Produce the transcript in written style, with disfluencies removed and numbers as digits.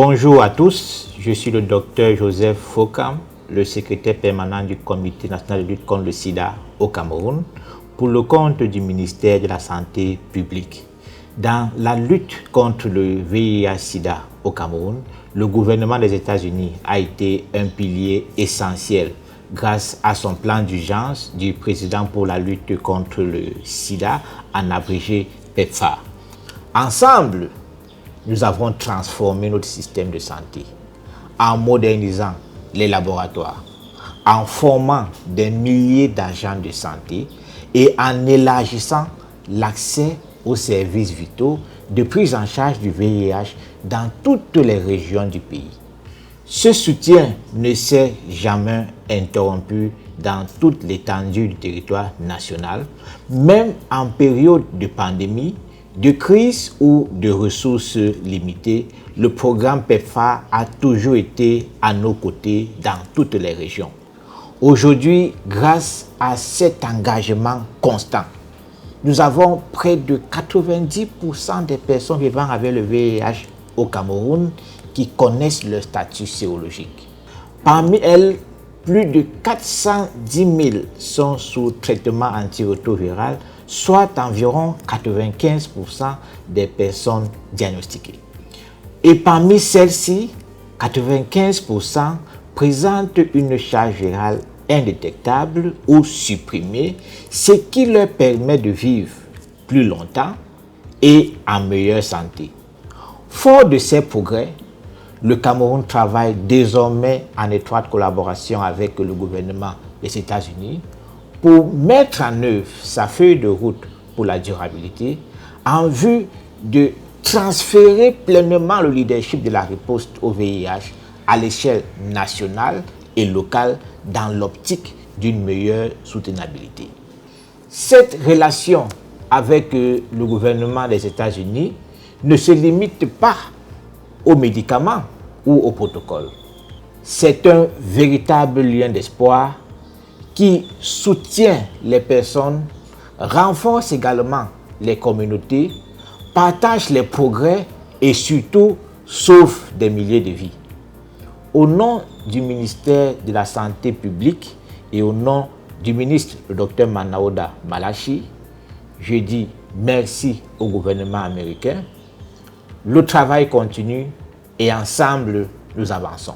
Bonjour à tous, je suis le docteur Joseph Fokam, le secrétaire permanent du Comité national de lutte contre le sida au Cameroun, pour le compte du ministère de la Santé publique. Dans la lutte contre le VIH-Sida au Cameroun, le gouvernement des États-Unis a été un pilier essentiel grâce à son plan d'urgence du président pour la lutte contre le sida, en abrégé PEPFAR. Ensemble, nous avons transformé notre système de santé en modernisant les laboratoires, en formant des milliers d'agents de santé et en élargissant l'accès aux services vitaux de prise en charge du VIH dans toutes les régions du pays. Ce soutien ne s'est jamais interrompu dans toute l'étendue du territoire national, même en période de pandémie, de crise ou de ressources limitées. Le programme PEPFAR a toujours été à nos côtés dans toutes les régions. Aujourd'hui, grâce à cet engagement constant, nous avons près de 90% des personnes vivant avec le VIH au Cameroun qui connaissent leur statut sérologique. Parmi elles, plus de 410 000 sont sous traitement antirétroviral, soit environ 95% des personnes diagnostiquées. Et parmi celles-ci, 95% présentent une charge virale indétectable ou supprimée, ce qui leur permet de vivre plus longtemps et en meilleure santé. Fort de ces progrès, le Cameroun travaille désormais en étroite collaboration avec le gouvernement des États-Unis pour mettre en œuvre sa feuille de route pour la durabilité en vue de transférer pleinement le leadership de la riposte au VIH à l'échelle nationale et locale dans l'optique d'une meilleure soutenabilité. Cette relation avec le gouvernement des États-Unis ne se limite pas aux médicaments ou au protocole. C'est un véritable lien d'espoir qui soutient les personnes, renforce également les communautés, partage les progrès et surtout sauve des milliers de vies. Au nom du ministère de la Santé publique et au nom du ministre, le Dr Manaouda Malachi, je dis merci au gouvernement américain. Le travail continue et ensemble, nous avançons.